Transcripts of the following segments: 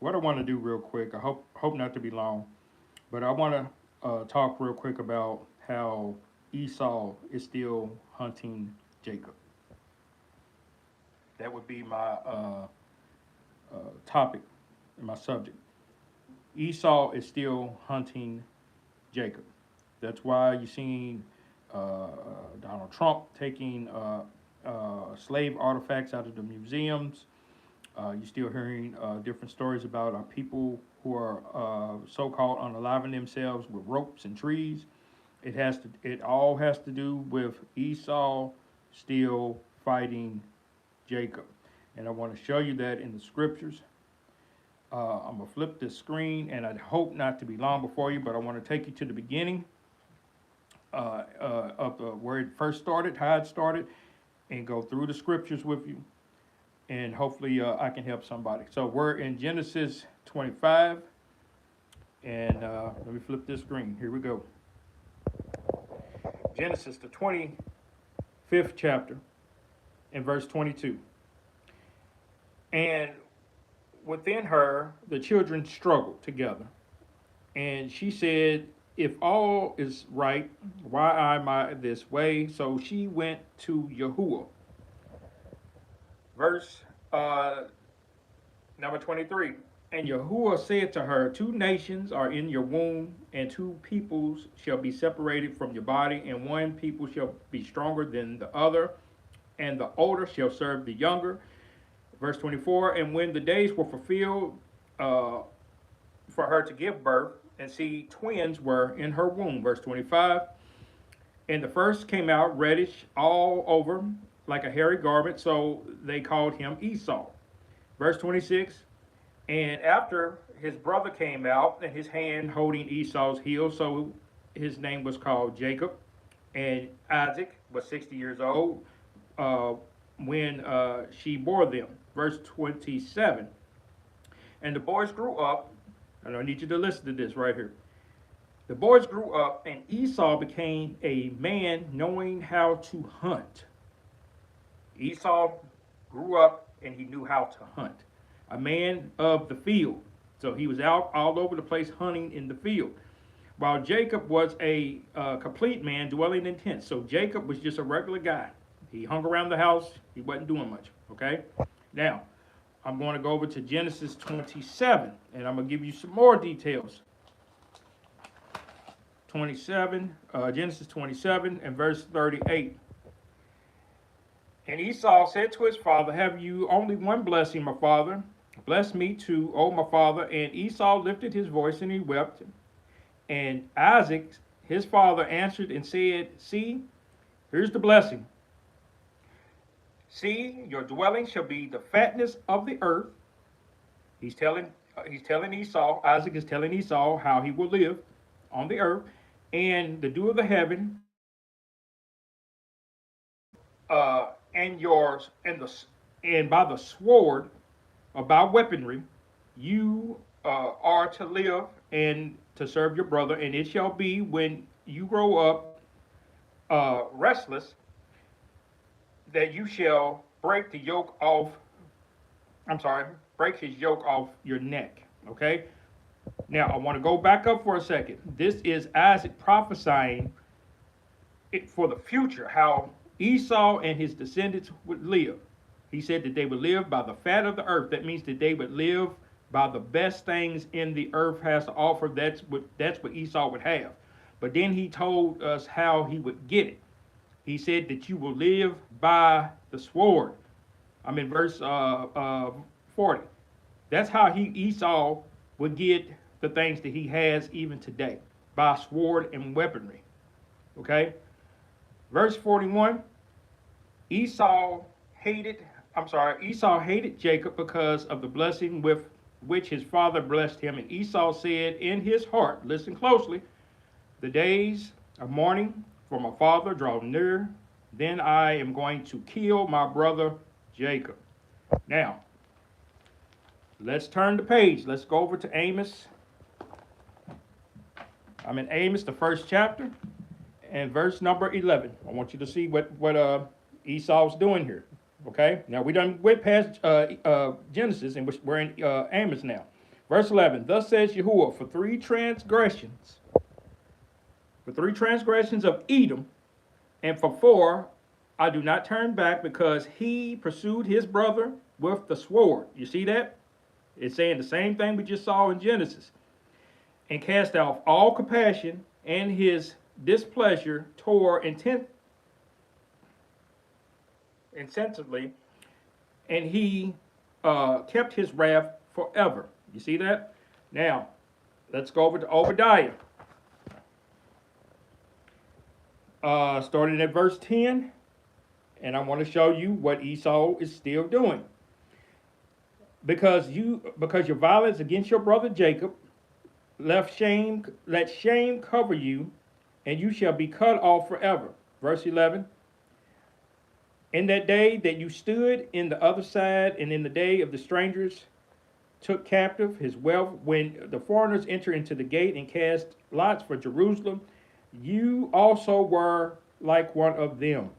what I want to do real quick, I hope not to be long, but I want to talk real quick about how Esau is still hunting Jacob. That would be my topic and my subject. Esau is still hunting Jacob. That's why you're seeing Donald Trump taking slave artifacts out of the museums. You're still hearing different stories about people who are so-called unaliving themselves with ropes and trees. It all has to do with Esau still fighting Jacob, and I want to show you that in the scriptures. I'm gonna flip this screen, and I hope not to be long before you, but I want to take you to the beginning of where it first started, how it started, and go through the scriptures with you, and hopefully I can help somebody. So we're in Genesis 25, and let me flip this screen. Here we go. Genesis, the 25th chapter, and verse 22. And within her, the children struggled together. And she said, if all is right, why am I this way? So she went to Yahuwah. Verse number 23. And Yahuwah said to her, two nations are in your womb, and two peoples shall be separated from your body, and one people shall be stronger than the other, and the older shall serve the younger. Verse 24, and when the days were fulfilled for her to give birth, and see, twins were in her womb. Verse 25, and the first came out reddish all over, like a hairy garment, so they called him Esau. Verse 26, and after his brother came out, and his hand holding Esau's heel, so his name was called Jacob. And Isaac was 60 years old when she bore them. Verse 27, and the boys grew up, and I need you to listen to this right here. The boys grew up, and Esau became a man knowing how to hunt. Esau grew up, and he knew how to hunt. A man of the field. So he was out all over the place hunting in the field. While Jacob was a complete man dwelling in tents. So Jacob was just a regular guy. He hung around the house. He wasn't doing much. Okay? Now, I'm going to go over to Genesis 27, and I'm going to give you some more details. 27, Genesis 27 and verse 38. And Esau said to his father, have you only one blessing, my father? Bless me too, O my father. And Esau lifted his voice and he wept. And Isaac, his father, answered and said, see, here's the blessing. See, your dwelling shall be the fatness of the earth. He's telling Esau, Isaac is telling Esau how he will live on the earth, and the dew of the heaven, and yours, and by the sword, or by weaponry, you are to live and to serve your brother. And it shall be when you grow up restless that you shall break the yoke off. Break his yoke off your neck. Okay. Now I want to go back up for a second. This is Isaac prophesying it for the future, how Esau and his descendants would live. He said that they would live by the fat of the earth. That means that they would live by the best things in the earth has to offer. That's what Esau would have. But then he told us how he would get it. He said that you will live by the sword. I'm in verse 40. That's how Esau would get the things that he has even today, by sword and weaponry. Okay? Verse 41, Esau hated Jacob because of the blessing with which his father blessed him. And Esau said in his heart, listen closely, the days of mourning for my father draw near, then I am going to kill my brother Jacob. Now, let's turn the page. Let's go over to Amos. I'm in Amos, the first chapter, and verse number 11. I want you to see what Esau's doing here. Okay? Now, we done went past Genesis, and we're in Amos now. Verse 11, thus says Yahuwah, for three transgressions of Edom, and for four, I do not turn back, because he pursued his brother with the sword. You see that? It's saying the same thing we just saw in Genesis. And cast off all compassion, and his displeasure tore intensively, and he kept his wrath forever. You see that? Now, let's go over to Obadiah. Starting at verse 10, and I want to show you what Esau is still doing. Because your violence against your brother Jacob, let shame cover you, and you shall be cut off forever. Verse 11. In that day that you stood in the other side, and in the day of the strangers took captive his wealth, when the foreigners enter into the gate and cast lots for Jerusalem, you also were like one of them.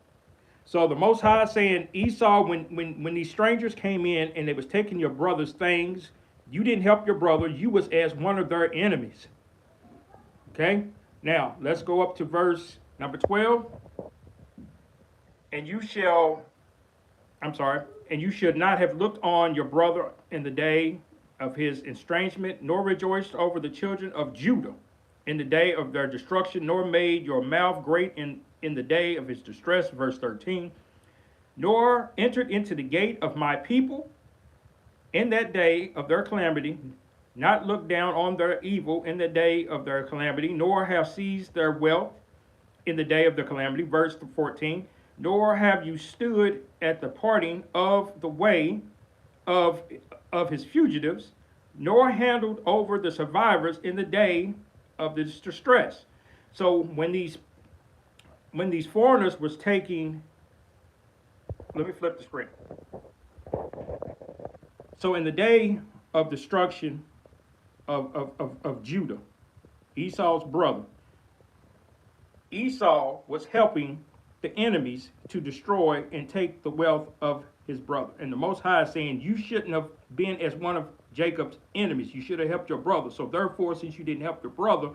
So the Most High is saying, Esau, when these strangers came in and they was taking your brother's things, you didn't help your brother. You was as one of their enemies. Okay? Now, let's go up to verse number 12. And you should not have looked on your brother in the day of his estrangement, nor rejoiced over the children of Judah in the day of their destruction, nor made your mouth great in the day of his distress. Verse 13. Nor entered into the gate of my people in that day of their calamity, not looked down on their evil in the day of their calamity, nor have seized their wealth in the day of their calamity. Verse 14. Nor have you stood at the parting of the way of his fugitives, nor handled over the survivors in the day of this distress. So when these foreigners was taking, let me flip the screen. So in the day of destruction of Judah, Esau's brother, Esau was helping the enemies to destroy and take the wealth of his brother. And the Most High is saying, you shouldn't have been as one of Jacob's enemies. You should have helped your brother. So therefore, since you didn't help your brother,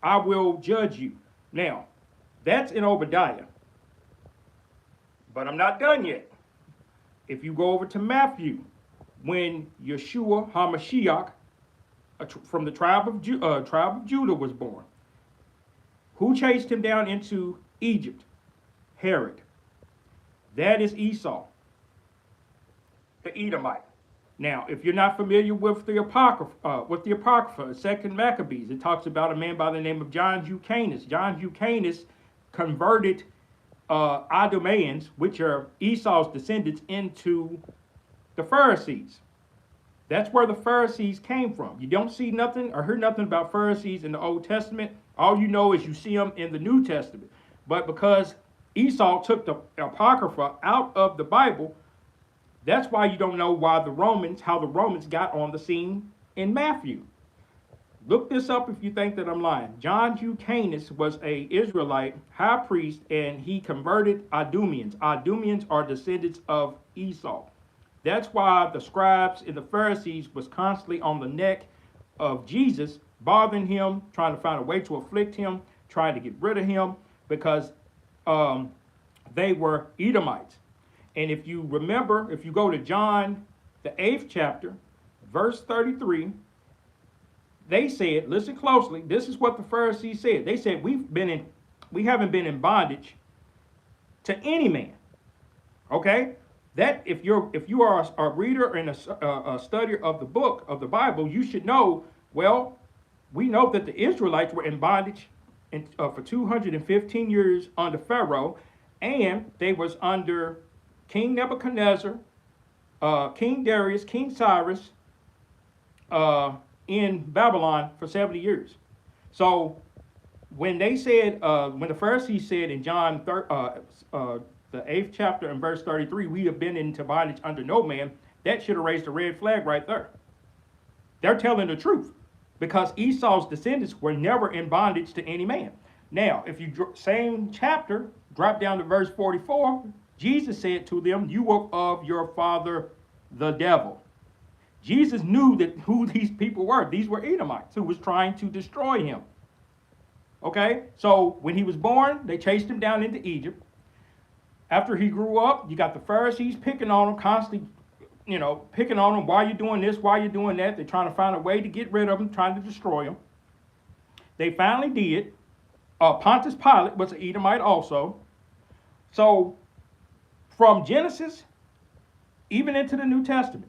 I will judge you. Now, that's in Obadiah. But I'm not done yet. If you go over to Matthew, when Yeshua HaMashiach from the tribe of Judah was born, who chased him down into Egypt? Herod. That is Esau, the Edomite. Now, if you're not familiar with the Apocrypha, Second Maccabees, it talks about a man by the name of John Hyrcanus. John Hyrcanus converted Idumeans, which are Esau's descendants, into the Pharisees. That's where the Pharisees came from. You don't see nothing or hear nothing about Pharisees in the Old Testament. All you know is you see them in the New Testament. But because Esau took the Apocrypha out of the Bible, that's why you don't know how the Romans got on the scene in Matthew. Look this up if you think that I'm lying. John Hyrcanus was an Israelite high priest, and he converted Idumeans. Idumeans are descendants of Esau. That's why the scribes and the Pharisees was constantly on the neck of Jesus, bothering him, trying to find a way to afflict him, trying to get rid of him, because they were Edomites. And if you remember, if you go to John, the 8th chapter, verse 33, they said, listen closely, this is what the Pharisees said. They said, we haven't been in bondage to any man. Okay? That if you are a reader and a studier of the book of the Bible, you should know, well, we know that the Israelites were in bondage for 215 years under Pharaoh, and they was under King Nebuchadnezzar, King Darius, King Cyrus, in Babylon for 70 years. So when they said, when the Pharisees said in John the 8th chapter and verse 33, we have been into bondage under no man, that should have raised a red flag right there. They're telling the truth, because Esau's descendants were never in bondage to any man. Now, if you same chapter, drop down to verse 44, Jesus said to them, you are of your father the devil, Jesus knew that who these people were. These were Edomites who was trying to destroy him. Okay, so when he was born, they chased him down into Egypt. After he grew up, you got the Pharisees picking on him, constantly, picking on him. Why are you doing this? Why are you doing that? They're trying to find a way to get rid of him, trying to destroy him. They finally did. Pontius Pilate was an Edomite also. So from Genesis, even into the New Testament,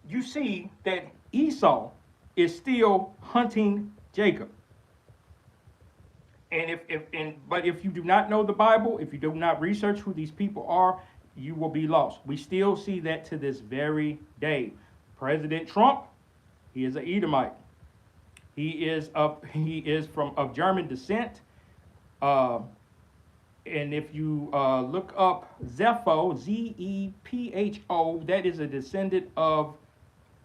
you see that Esau is still hunting Jacob. And but if you do not know the Bible, if you do not research who these people are, you will be lost. We still see that to this very day. President Trump, he is an Edomite. He is of German descent. And if you look up Zepho, Zepho, that is a descendant of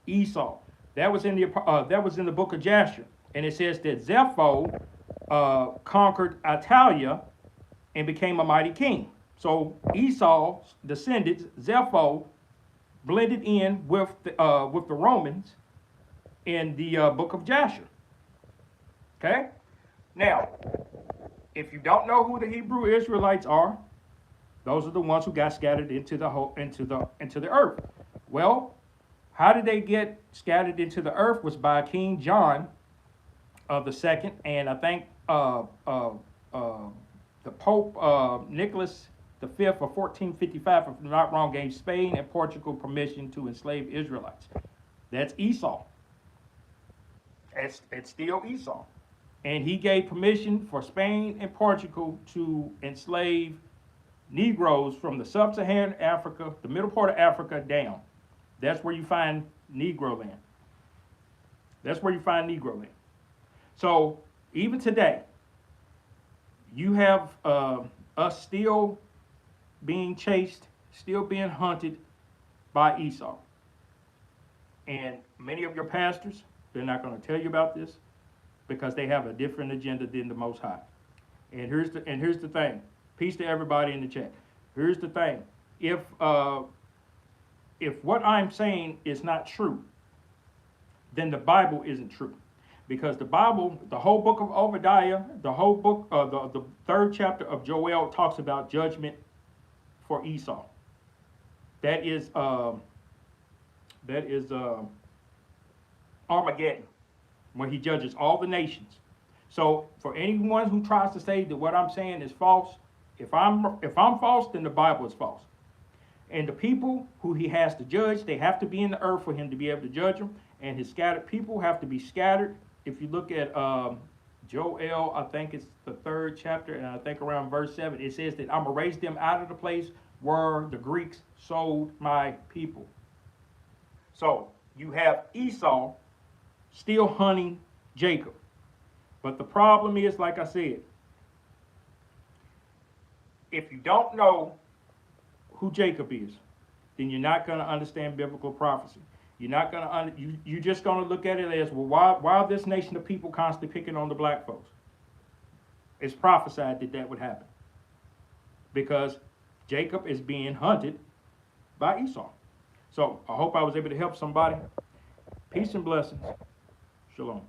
Esau. That was in the book of Jasher, and it says that Zepho conquered Italia and became a mighty king. So Esau's descendants, Zepho, blended in with the Romans in the book of Jasher. Okay, now if you don't know who the Hebrew Israelites are, those are the ones who got scattered into the earth. Well, how did they get scattered into the earth? Was by King John of the second, and I think the Pope Nicholas V of 1455, if I'm not wrong, gave Spain and Portugal permission to enslave Israelites. That's Esau. It's still Esau. And he gave permission for Spain and Portugal to enslave Negroes from the sub-Saharan Africa, the middle part of Africa, down. That's where you find Negro land. That's where you find Negro land. So even today, you have us still being chased, still being hunted by Esau. And many of your pastors, they're not going to tell you about this because they have a different agenda than the Most High. And here's the thing. Peace to everybody in the chat. Here's the thing. If what I'm saying is not true, then the Bible isn't true. Because the Bible, the whole book of Obadiah, the whole book, the third chapter of Joel talks about judgment for Esau. That is Armageddon, when he judges all the nations. So for anyone who tries to say that what I'm saying is false, if I'm false, then the Bible is false. And the people who he has to judge, they have to be in the earth for him to be able to judge them. And his scattered people have to be scattered. If you look at Joel, I think it's the third chapter, and I think around verse 7, it says that I'm going to raise them out of the place where the Greeks sold my people. So you have Esau still hunting Jacob. But the problem is, like I said, if you don't know who Jacob is, then you're not going to understand biblical prophecy. You're not going to you're just going to look at it as, well, why this nation of people constantly picking on the black folks? It's prophesied that would happen because Jacob is being hunted by Esau. So I hope I was able to help somebody. Peace and blessings. Shalom.